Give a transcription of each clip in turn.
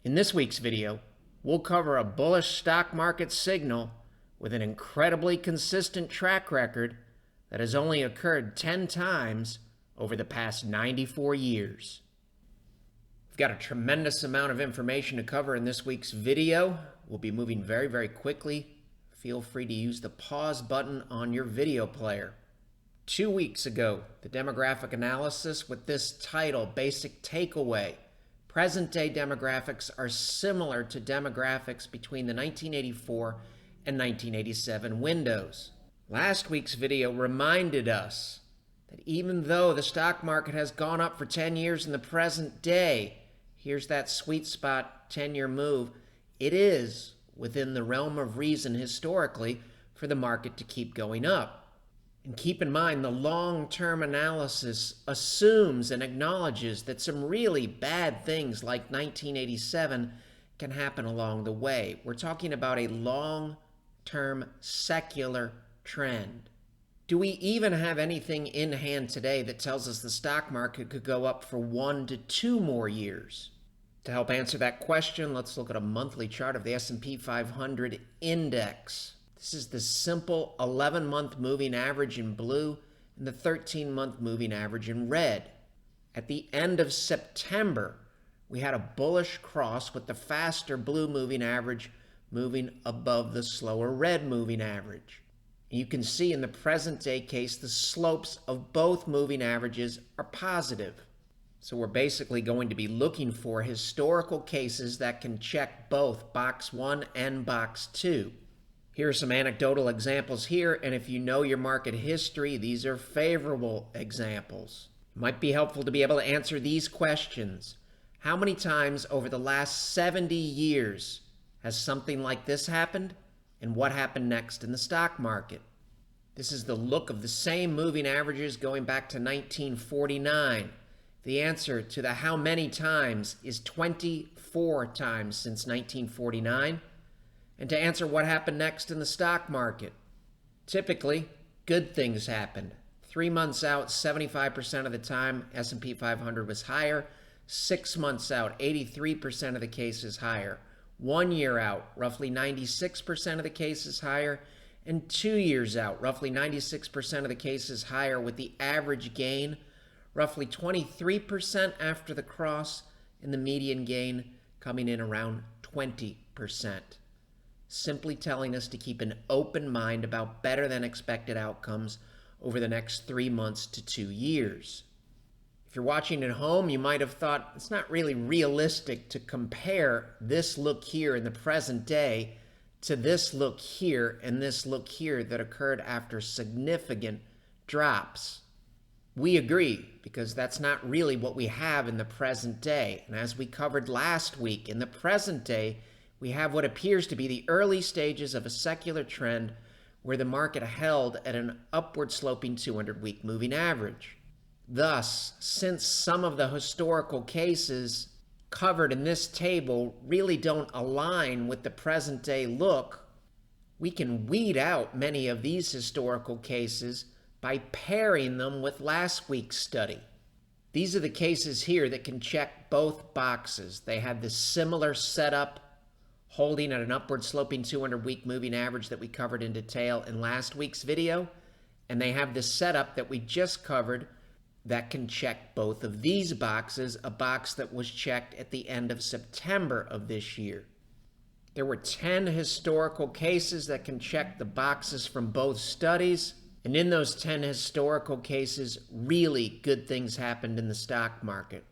In this week's video, we'll cover a bullish stock market signal with an incredibly consistent track record that has only occurred 10 times over the past 94 years. We've got a tremendous amount of information to cover in this week's video. We'll be moving very quickly. Feel free to use the pause button on your video player. 2 weeks ago, the demographic analysis with this title, Basic Takeaway. Present-day demographics are similar to demographics between the 1984 and 1987 windows. Last week's video reminded us that even though the stock market has gone up for 10 years in the present day, here's that sweet spot 10-year move, it is within the realm of reason historically for the market to keep going up. And keep in mind, the long-term analysis assumes and acknowledges that some really bad things like 1987 can happen along the way. We're talking about a long-term secular trend. Do we even have anything in hand today that tells us the stock market could go up for 1 to 2 more years? To help answer that question, let's look at a monthly chart of the S&P 500 index. This is the simple 11-month moving average in blue and the 13-month moving average in red. At the end of September, we had a bullish cross with the faster blue moving average moving above the slower red moving average. And you can see in the present day case, the slopes of both moving averages are positive. So we're basically going to be looking for historical cases that can check both box 1 and box 2. Here are some anecdotal examples here, and if you know your market history, these are favorable examples. It might be helpful to be able to answer these questions. How many times over the last 70 years has something like this happened? And what happened next in the stock market? This is the look of the same moving averages going back to 1949. The answer to the how many times is 24 times since 1949. And to answer what happened next in the stock market, typically, good things happened. 3 months out, 75% of the time, S&P 500 was higher. 6 months out, 83% of the cases higher. 1 year out, roughly 96% of the cases higher. And 2 years out, roughly 96% of the cases higher, with the average gain roughly 23% after the cross, and the median gain coming in around 20%. Simply telling us to keep an open mind about better than expected outcomes over the next 3 months to 2 years. If you're watching at home, you might have thought it's not really realistic to compare this look here in the present day to this look here and this look here that occurred after significant drops. We agree, because that's not really what we have in the present day. And as we covered last week, in the present day, we have what appears to be the early stages of a secular trend where the market held at an upward sloping 200-week moving average. Thus, since some of the historical cases covered in this table really don't align with the present day look, we can weed out many of these historical cases by pairing them with last week's study. These are the cases here that can check both boxes. They had this similar setup, holding at an upward sloping 200-week moving average that we covered in detail in last week's video. And they have this setup that we just covered that can check both of these boxes, a box that was checked at the end of September of this year. There were 10 historical cases that can check the boxes from both studies. And in those 10 historical cases, really good things happened in the stock market.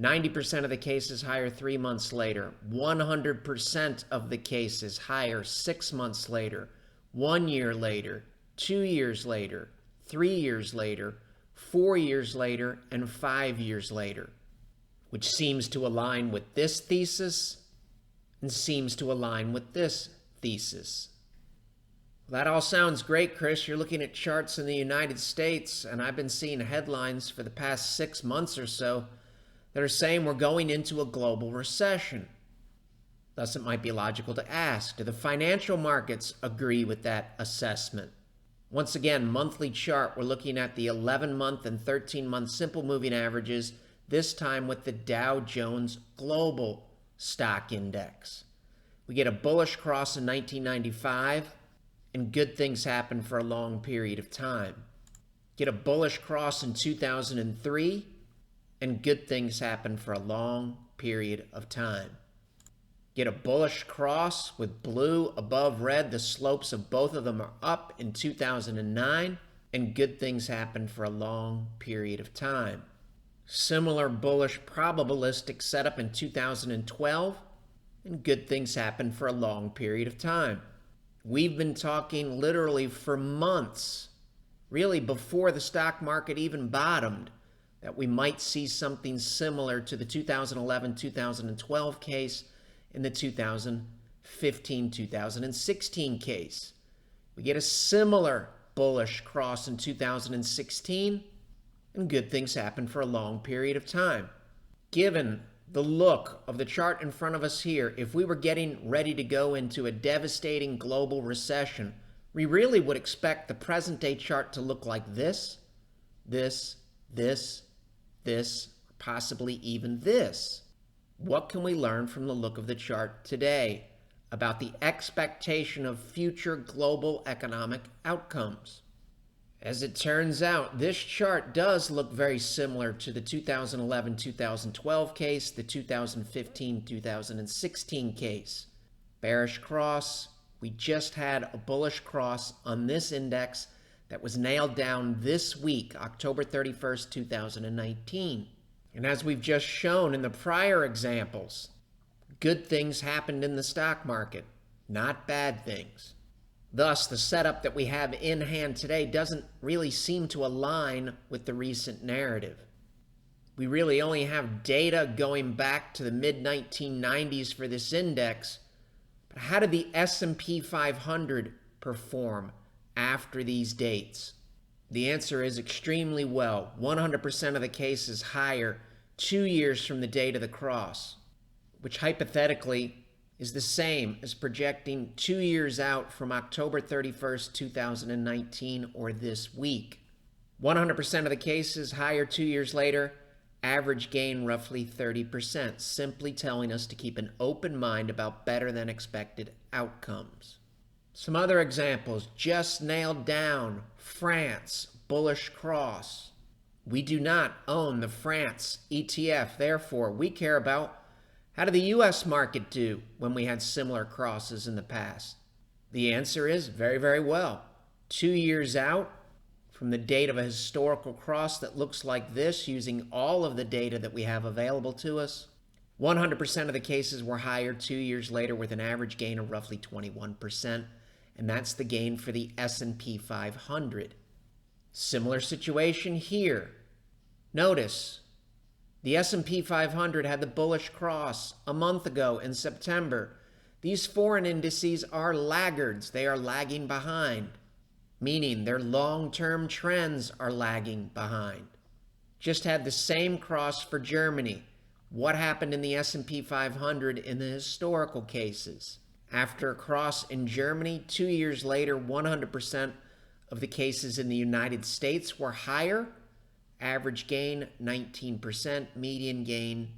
90% of the cases higher 3 months later, 100% of the cases higher 6 months later, 1 year later, 2 years later, 3 years later, 4 years later, and 5 years later, which seems to align with this thesis and seems to align with this thesis. Well, that all sounds great, Chris. You're looking at charts in the United States, and I've been seeing headlines for the past 6 months or so that are saying we're going into a global recession. Thus, it might be logical to ask, do the financial markets agree with that assessment? Once again, monthly chart, we're looking at the 11-month and 13-month simple moving averages, this time with the Dow Jones Global stock index. We get a bullish cross in 1995, and good things happen for a long period of time. Get a bullish cross in 2003, and good things happen for a long period of time. Get a bullish cross with blue above red. The slopes of both of them are up in 2009, and good things happen for a long period of time. Similar bullish probabilistic setup in 2012, and good things happen for a long period of time. We've been talking literally for months, really before the stock market even bottomed, that we might see something similar to the 2011-2012 case in the 2015-2016 case. We get a similar bullish cross in 2016, and good things happen for a long period of time. Given the look of the chart in front of us here, if we were getting ready to go into a devastating global recession, we really would expect the present day chart to look like this, possibly even this. What can we learn from the look of the chart today about the expectation of future global economic outcomes? As it turns out, this chart does look very similar to the 2011-2012 case, the 2015-2016 case. Bearish cross. We just had a bullish cross on this index that was nailed down this week, October 31st, 2019. And as we've just shown in the prior examples, good things happened in the stock market, not bad things. Thus, the setup that we have in hand today doesn't really seem to align with the recent narrative. We really only have data going back to the mid-1990s for this index, but how did the S&P 500 perform after these dates? The answer is extremely well. 100% of the cases higher 2 years from the date of the cross, which hypothetically is the same as projecting 2 years out from October 31st, 2019, or this week. 100% of the cases higher 2 years later, average gain roughly 30%, simply telling us to keep an open mind about better than expected outcomes. Some other examples just nailed down. France, bullish cross. We do not own the France ETF, therefore we care about how did the U.S. market do when we had similar crosses in the past? The answer is very, very well. 2 years out from the date of a historical cross that looks like this, using all of the data that we have available to us, 100% of the cases were higher 2 years later with an average gain of roughly 21%, and that's the gain for the S&P 500. Similar situation here. Notice, the S&P 500 had the bullish cross a month ago in September. These foreign indices are laggards. They are lagging behind, meaning their long-term trends are lagging behind. Just had the same cross for Germany. What happened in the S&P 500 in the historical cases? After a cross in Germany, 2 years later, 100% of the cases in the United States were higher. Average gain 19%, median gain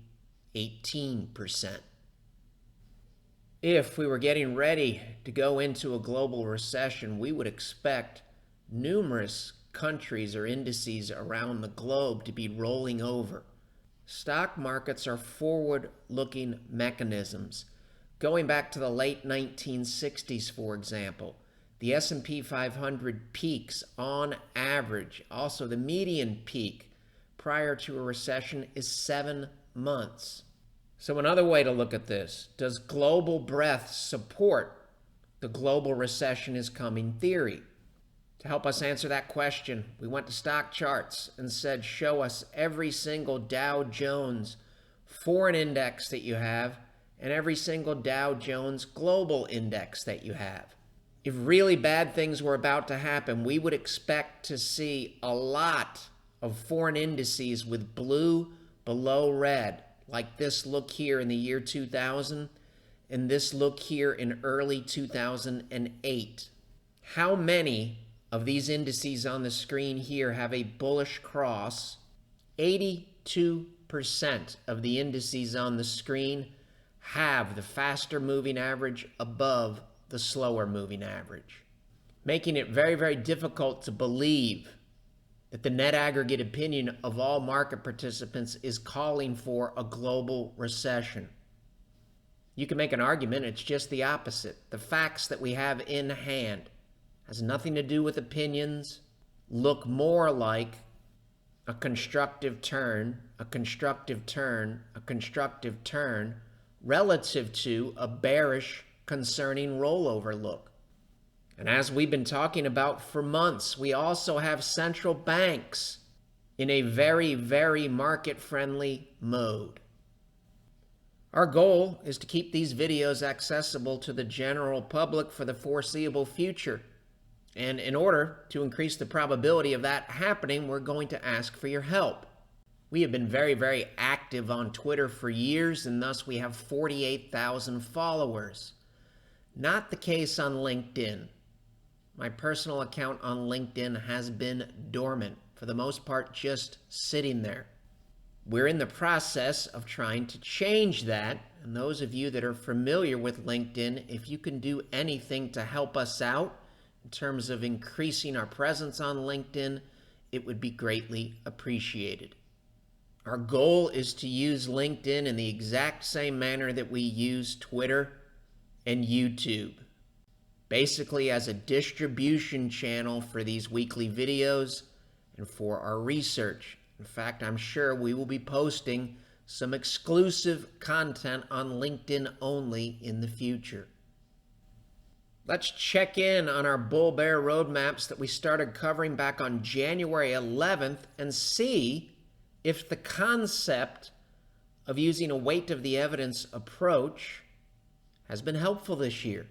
18%. If we were getting ready to go into a global recession, we would expect numerous countries or indices around the globe to be rolling over. Stock markets are forward-looking mechanisms. Going back to the late 1960s, for example, the S&P 500 peaks on average. Also, the median peak prior to a recession is 7 months. So another way to look at this, does global breadth support the global recession is coming theory? To help us answer that question, we went to stock charts and said, show us every single Dow Jones foreign index that you have and every single Dow Jones global index that you have. If really bad things were about to happen, we would expect to see a lot of foreign indices with blue below red, like this look here in the year 2000, and this look here in early 2008. How many of these indices on the screen here have a bullish cross? 82% of the indices on the screen have the faster moving average above the slower moving average, making it very, very difficult to believe that the net aggregate opinion of all market participants is calling for a global recession. You can make an argument it's just the opposite. The facts that we have in hand has nothing to do with opinions, look more like a constructive turn, a constructive turn, a constructive turn, relative to a bearish, concerning rollover look. And as we've been talking about for months, we also have central banks in a very, very market-friendly mode. Our goal is to keep these videos accessible to the general public for the foreseeable future. And in order to increase the probability of that happening, we're going to ask for your help. We have been very, very active on Twitter for years, and thus we have 48,000 followers. Not the case on LinkedIn. My personal account on LinkedIn has been dormant, for the most part just sitting there. We're in the process of trying to change that, and those of you that are familiar with LinkedIn, if you can do anything to help us out in terms of increasing our presence on LinkedIn, it would be greatly appreciated. Our goal is to use LinkedIn in the exact same manner that we use Twitter and YouTube. Basically as a distribution channel for these weekly videos and for our research. In fact, I'm sure we will be posting some exclusive content on LinkedIn only in the future. Let's check in on our bull-bear roadmaps that we started covering back on January 11th and see if the concept of using a weight of the evidence approach has been helpful this year.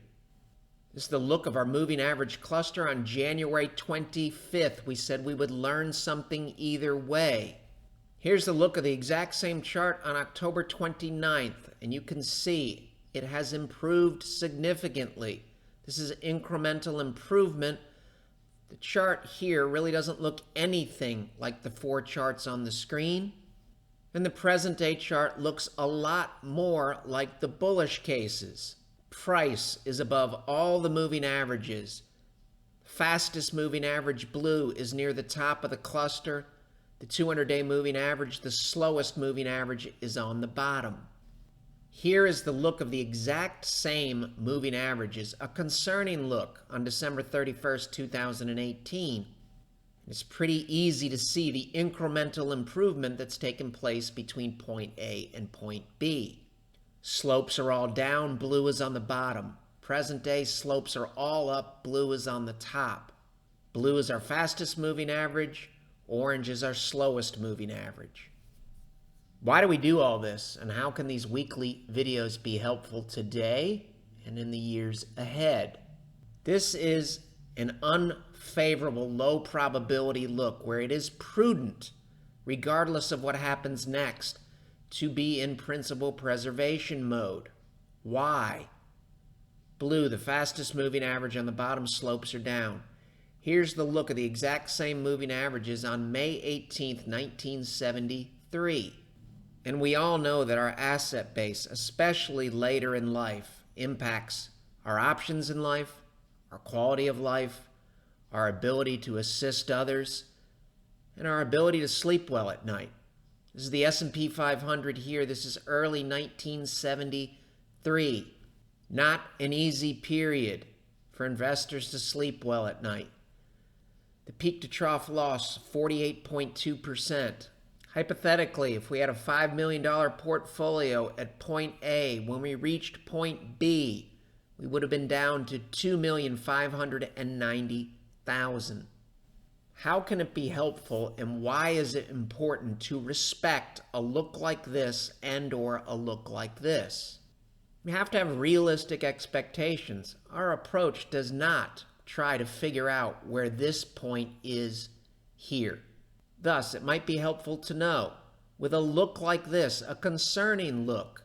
This is the look of our moving average cluster on January 25th. We said we would learn something either way. Here's the look of the exact same chart on October 29th, and you can see it has improved significantly. This is incremental improvement. The chart here really doesn't look anything like the 4 charts on the screen. And the present day chart looks a lot more like the bullish cases. Price is above all the moving averages. Fastest moving average blue is near the top of the cluster. The 200-day moving average, the slowest moving average, is on the bottom. Here is the look of the exact same moving averages, a concerning look on December 31st, 2018. It's pretty easy to see the incremental improvement that's taken place between point A and point B. Slopes are all down, blue is on the bottom. Present day slopes are all up, blue is on the top. Blue is our fastest moving average, orange is our slowest moving average. Why do we do all this, and how can these weekly videos be helpful today and in the years ahead? This is an unfavorable, low probability look where it is prudent, regardless of what happens next, to be in principal preservation mode. Why? Blue, the fastest moving average on the bottom, slopes are down. Here's the look of the exact same moving averages on May 18th, 1973. And we all know that our asset base, especially later in life, impacts our options in life, our quality of life, our ability to assist others, and our ability to sleep well at night. This is the S&P 500 here. This is early 1973. Not an easy period for investors to sleep well at night. The peak to trough loss, 48.2%. Hypothetically, if we had a $5 million portfolio at point A, when we reached point B, we would have been down to $2,590,000. How can it be helpful, and why is it important to respect a look like this and or a look like this? We have to have realistic expectations. Our approach does not try to figure out where this point is here. Thus, it might be helpful to know, with a look like this, a concerning look,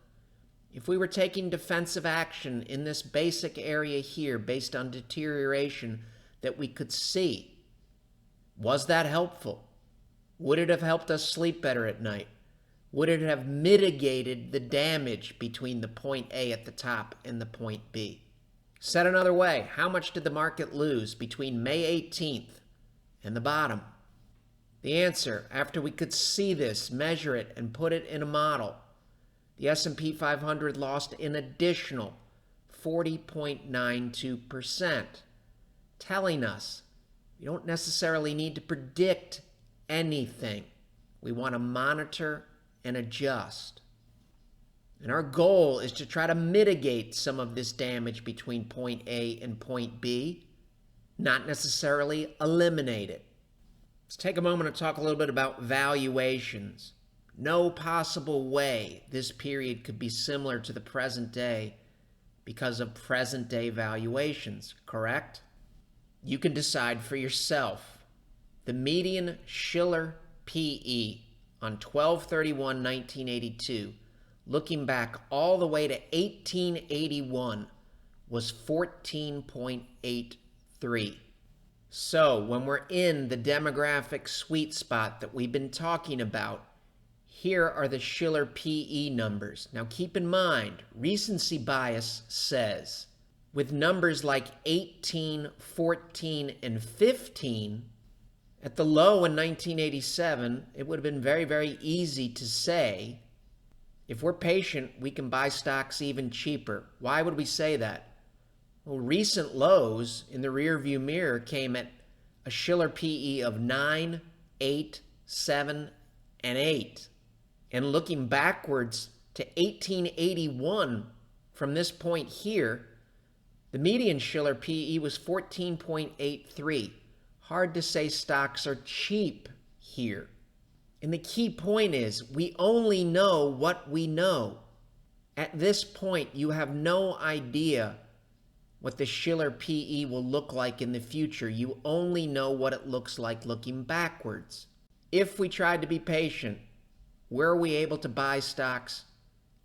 if we were taking defensive action in this basic area here based on deterioration that we could see, was that helpful? Would it have helped us sleep better at night? Would it have mitigated the damage between the point A at the top and the point B? Said another way, how much did the market lose between May 18th and the bottom? The answer, after we could see this, measure it, and put it in a model, the S&P 500 lost an additional 40.92%, telling us we don't necessarily need to predict anything. We want to monitor and adjust. And our goal is to try to mitigate some of this damage between point A and point B, not necessarily eliminate it. Let's take a moment to talk a little bit about valuations. No possible way this period could be similar to the present day because of present day valuations, correct? You can decide for yourself. The median Shiller PE on 12/31/1982, looking back all the way to 1881, was 14.83. So when we're in the demographic sweet spot that we've been talking about, here are the Shiller PE numbers. Now keep in mind, recency bias says with numbers like 18, 14, and 15, at the low in 1987, it would have been very, very easy to say, if we're patient, we can buy stocks even cheaper. Why would we say that? Well, recent lows in the rearview mirror came at a Shiller PE of 9, 8, 7, and 8. And looking backwards to 1881 from this point here, the median Shiller PE was 14.83. Hard to say stocks are cheap here. And the key point is we only know what we know. At this point, you have no idea what the Shiller PE will look like in the future. You only know what it looks like looking backwards. If we tried to be patient, were we able to buy stocks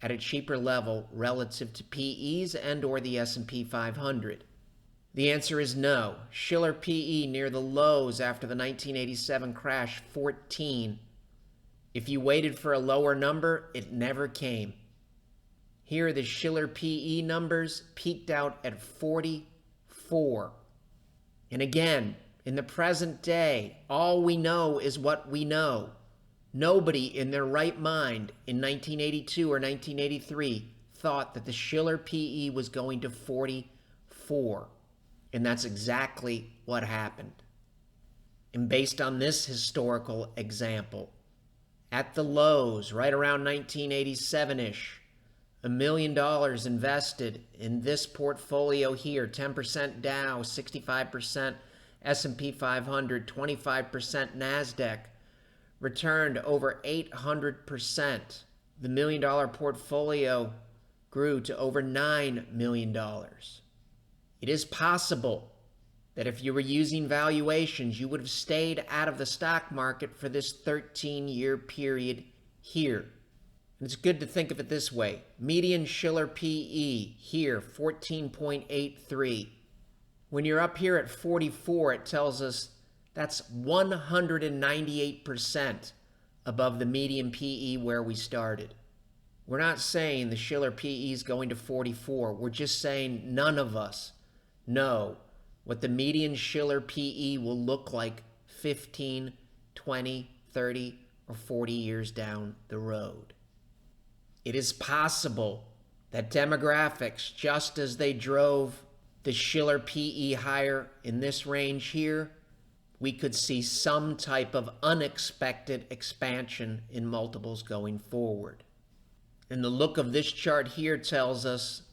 at a cheaper level relative to PEs and or the S&P 500? The answer is no. Shiller PE near the lows after the 1987 crash, 14. If you waited for a lower number, it never came. Here the Shiller PE numbers peaked out at 44. And again, in the present day, all we know is what we know. Nobody in their right mind in 1982 or 1983 thought that the Shiller PE was going to 44. And that's exactly what happened. And based on this historical example, at the lows, right around 1987-ish, $1 million invested in this portfolio here, 10% Dow, 65% S&P 500, 25% NASDAQ, returned over 800%. The $1 million portfolio grew to over $9 million. It is possible that if you were using valuations, you would have stayed out of the stock market for this 13-year period here. And it's good to think of it this way. Median Shiller PE here, 14.83. When you're up here at 44, it tells us that's 198% above the median PE where we started. We're not saying the Shiller PE is going to 44. We're just saying none of us know what the median Shiller PE will look like 15, 20, 30, or 40 years down the road. It is possible that demographics, just as they drove the Shiller PE higher in this range here, we could see some type of unexpected expansion in multiples going forward. And the look of this chart here tells us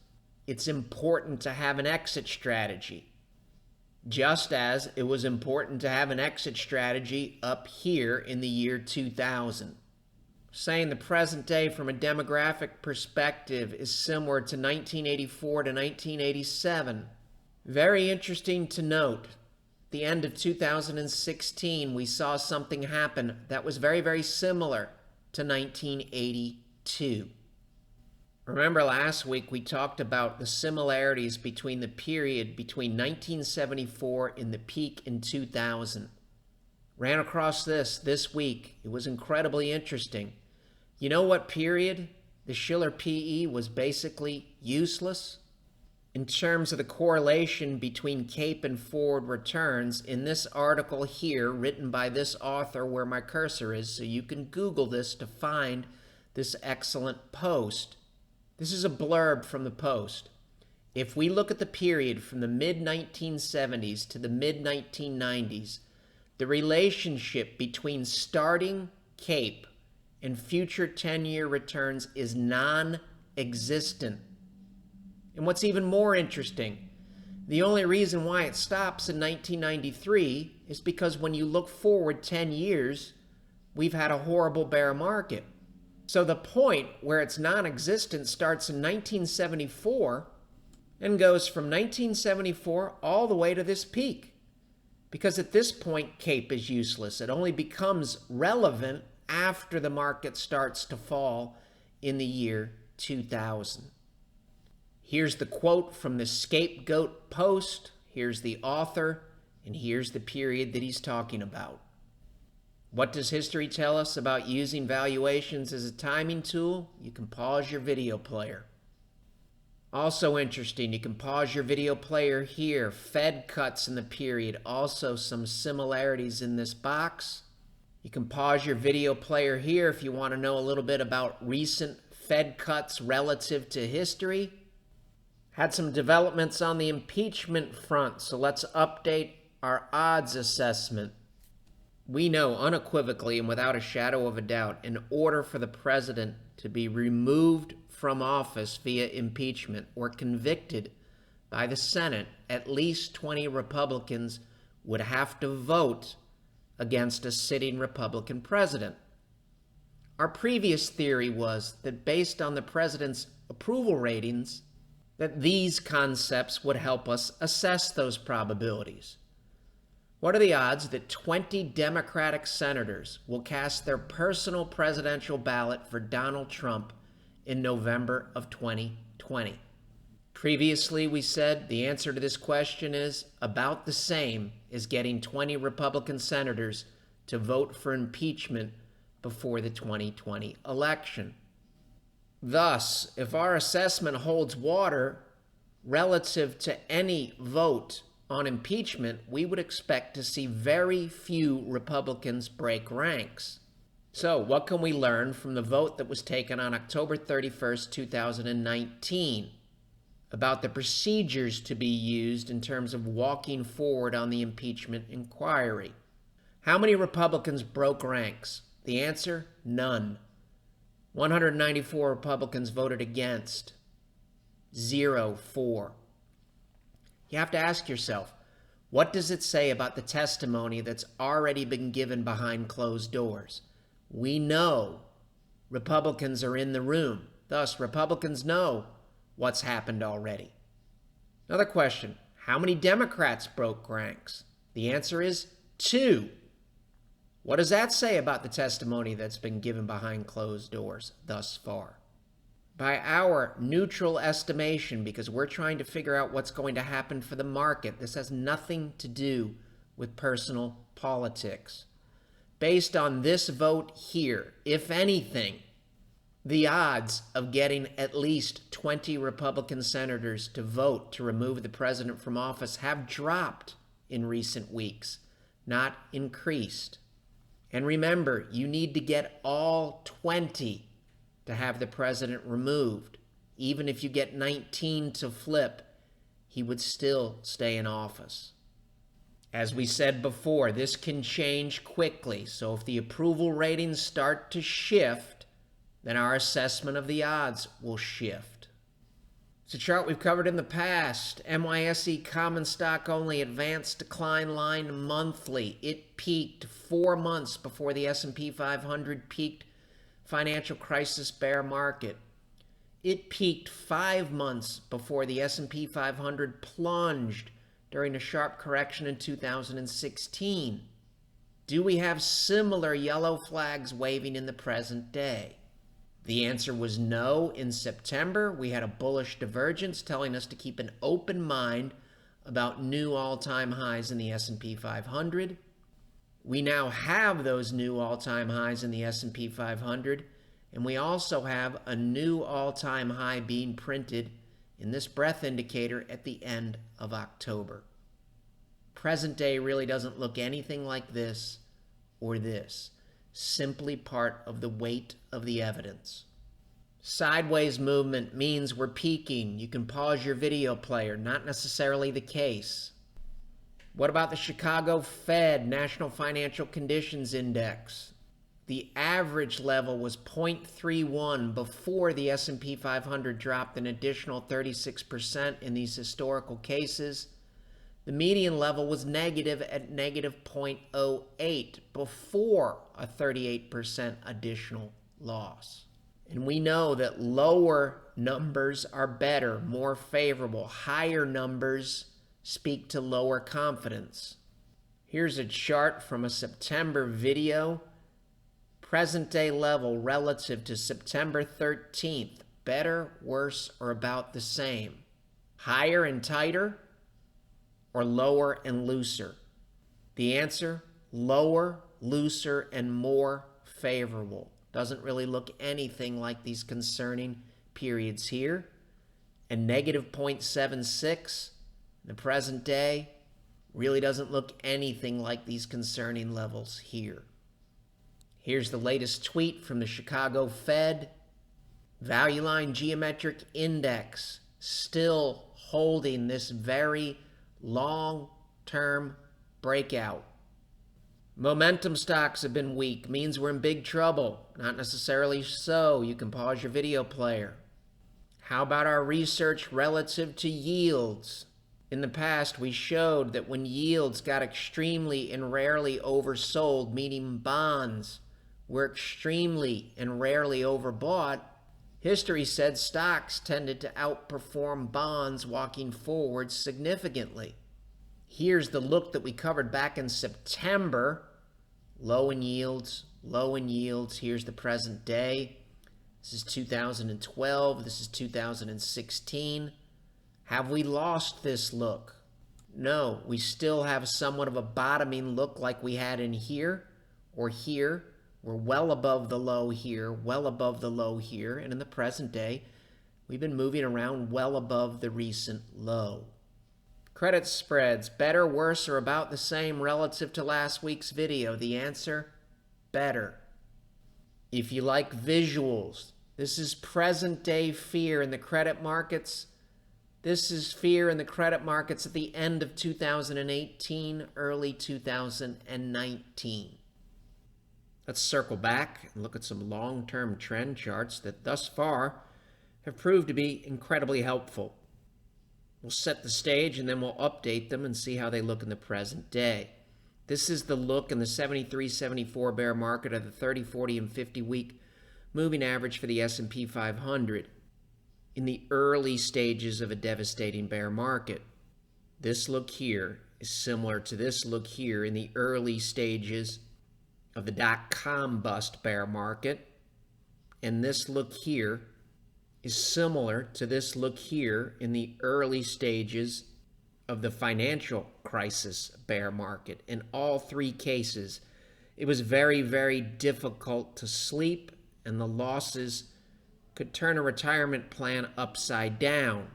it's important to have an exit strategy, just as it was important to have an exit strategy up here in the year 2000. Saying the present day from a demographic perspective is similar to 1984 to 1987. Very interesting to note. At the end of 2016, we saw something happen that was very, very similar to 1982. Remember last week we talked about the similarities between the period between 1974 and the peak in 2000. Ran across this week. It was incredibly interesting. You know what period the Shiller PE was basically useless? In terms of the correlation between CAPE and forward returns, in this article here, written by this author where my cursor is, so you can Google this to find this excellent post. This is a blurb from the post. If we look at the period from the mid-1970s to the mid-1990s, the relationship between starting CAPE and future 10-year returns is non-existent. And what's even more interesting, the only reason why it stops in 1993 is because when you look forward 10 years, we've had a horrible bear market. So the point where it's non-existent starts in 1974 and goes from 1974 all the way to this peak. Because at this point, CAPE is useless. It only becomes relevant after the market starts to fall in the year 2000. Here's the quote from the Scapegoat post. Here's the author, and here's the period that he's talking about. What does history tell us about using valuations as a timing tool? You can pause your video player. Also interesting, you can pause your video player here. Fed cuts in the period, also some similarities in this box. You can pause your video player here if you want to know a little bit about recent Fed cuts relative to history. Had some developments on the impeachment front, so let's update our odds assessment. We know unequivocally and without a shadow of a doubt, in order for the president to be removed from office via impeachment or convicted by the Senate, at least 20 Republicans would have to vote against a sitting Republican president. Our previous theory was that based on the president's approval ratings, that these concepts would help us assess those probabilities. What are the odds that 20 Democratic senators will cast their personal presidential ballot for Donald Trump in November of 2020? Previously, we said the answer to this question is about the same as getting 20 Republican senators to vote for impeachment before the 2020 election. Thus, if our assessment holds water relative to any vote on impeachment, we would expect to see very few Republicans break ranks. So, what can we learn from the vote that was taken on October 31st, 2019 about the procedures to be used in terms of walking forward on the impeachment inquiry? How many Republicans broke ranks? The answer, none. 194 Republicans voted against, 0 for. You have to ask yourself, what does it say about the testimony that's already been given behind closed doors? We know Republicans are in the room. Thus, Republicans know what's happened already. Another question, how many Democrats broke ranks? The answer is 2. What does that say about the testimony that's been given behind closed doors thus far? By our neutral estimation, because we're trying to figure out what's going to happen for the market, this has nothing to do with personal politics. Based on this vote here, if anything, the odds of getting at least 20 Republican senators to vote to remove the president from office have dropped in recent weeks, not increased. And remember, you need to get all 20 to have the president removed. Even if you get 19 to flip, he would still stay in office. As we said before, this can change quickly. So if the approval ratings start to shift, then our assessment of the odds will shift. It's a chart we've covered in the past. NYSE common stock only advanced decline line monthly. It peaked 4 months before the S&P 500 peaked financial crisis bear market. It peaked 5 months before the S&P 500 plunged during a sharp correction in 2016. Do we have similar yellow flags waving in the present day? The answer was no. In September, we had a bullish divergence telling us to keep an open mind about new all-time highs in the S&P 500. We now have those new all-time highs in the S&P 500, And we also have a new all-time high being printed in this breadth indicator at the end of October. Present day really doesn't look anything like this or this, simply part of the weight of the evidence. Sideways movement means we're peaking. You can pause your video player, not necessarily the case. What about the Chicago Fed National Financial Conditions Index? The average level was 0.31 before the S&P 500 dropped an additional 36% in these historical cases. The median level was negative at negative 0.08 before a 38% additional loss. And we know that lower numbers are better, more favorable. Higher numbers speak to lower confidence. Here's a chart from a September video. Present day level relative to September 13th. Better, worse, or about the same? Higher and tighter, or lower and looser? The answer, lower, looser, and more favorable. Doesn't really look anything like these concerning periods here. And negative 0.76, the present day, really doesn't look anything like these concerning levels here. Here's the latest tweet from the Chicago Fed. Value line geometric index still holding this very long-term breakout. Momentum stocks have been weak, means we're in big trouble. Not necessarily so. You can pause your video player. How about our research relative to yields? In the past, we showed that when yields got extremely and rarely oversold, meaning bonds were extremely and rarely overbought, history said stocks tended to outperform bonds walking forward significantly. Here's the look that we covered back in September. Low in yields, low in yields. Here's the present day. This is 2012. This is 2016. Have we lost this look? No, we still have somewhat of a bottoming look like we had in here or here. We're well above the low here, well above the low here, and in the present day, we've been moving around well above the recent low. Credit spreads, better, worse, or about the same relative to last week's video? The answer, better. If you like visuals, this is present day fear in the credit markets. This is fear in the credit markets at the end of 2018, early 2019. Let's circle back and look at some long-term trend charts that thus far have proved to be incredibly helpful. We'll set the stage and then we'll update them and see how they look in the present day. This is the look in the 73-74 bear market of the 30, 40, and 50-week moving average for the S&P 500 in the early stages of a devastating bear market. This look here is similar to this look here in the early stages of the dot-com bust bear market, and this look here is similar to this look here in the early stages of the financial crisis bear market. In all three cases, it was very, very difficult to sleep, and the losses could turn a retirement plan upside down.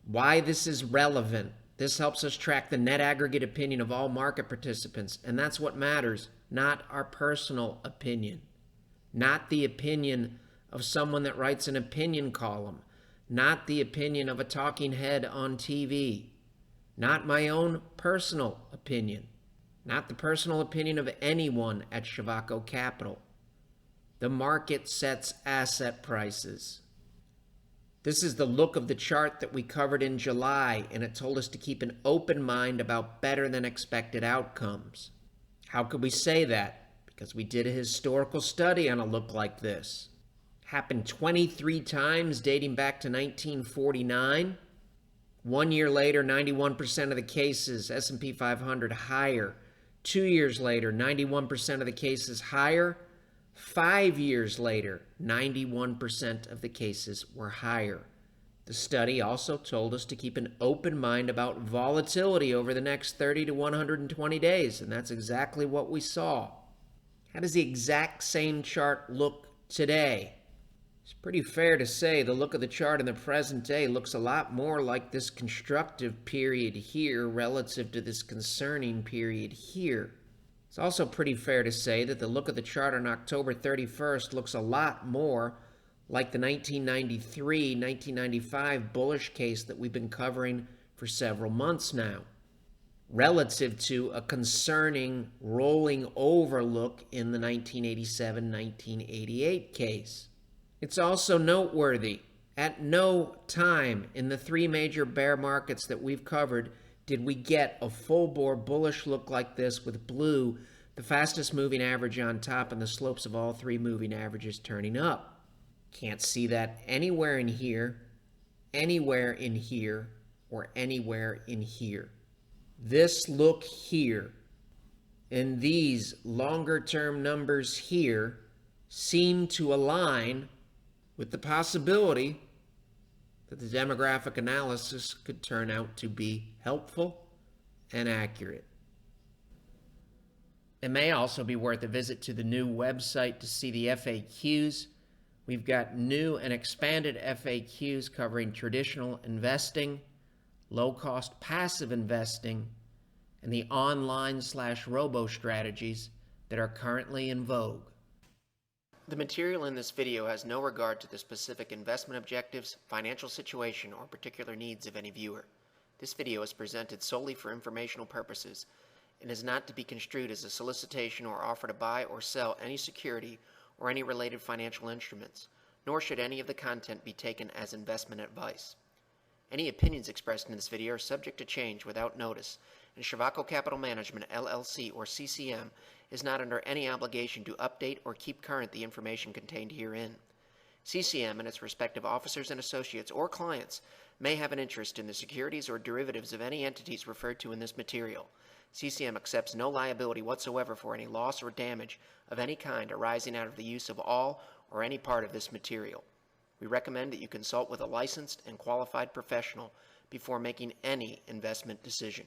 Why this is relevant? This helps us track the net aggregate opinion of all market participants, and that's what matters. Not our personal opinion, not the opinion of someone that writes an opinion column, not the opinion of a talking head on TV, not my own personal opinion, not the personal opinion of anyone at Shavaco Capital. The market sets asset prices. This is the look of the chart that we covered in July, and it told us to keep an open mind about better than expected outcomes. How could we say that? Because we did a historical study on a look like this. Happened 23 times dating back to 1949. 1 year later, 91% of the cases, S&P 500 higher. 2 years later, 91% of the cases higher. 5 years later, 91% of the cases were higher. The study also told us to keep an open mind about volatility over the next 30 to 120 days, and that's exactly what we saw. How does the exact same chart look today? It's pretty fair to say the look of the chart in the present day looks a lot more like this constructive period here relative to this concerning period here. It's also pretty fair to say that the look of the chart on October 31st looks a lot more like the 1993-1995 bullish case that we've been covering for several months now, relative to a concerning rolling over look in the 1987-1988 case. It's also noteworthy, at no time in the three major bear markets that we've covered did we get a full-bore bullish look like this with blue, the fastest moving average on top, and the slopes of all three moving averages turning up. Can't see that anywhere in here, or anywhere in here. This look here and these longer-term numbers here seem to align with the possibility that the demographic analysis could turn out to be helpful and accurate. It may also be worth a visit to the new website to see the FAQs. We've got new and expanded FAQs covering traditional investing, low-cost passive investing, and the online/robo strategies that are currently in vogue. The material in this video has no regard to the specific investment objectives, financial situation, or particular needs of any viewer. This video is presented solely for informational purposes and is not to be construed as a solicitation or offer to buy or sell any security or any related financial instruments, nor should any of the content be taken as investment advice. Any opinions expressed in this video are subject to change without notice, and Shavaco Capital Management, LLC, or CCM, is not under any obligation to update or keep current the information contained herein. CCM and its respective officers and associates or clients may have an interest in the securities or derivatives of any entities referred to in this material. CCM accepts no liability whatsoever for any loss or damage of any kind arising out of the use of all or any part of this material. We recommend that you consult with a licensed and qualified professional before making any investment decision.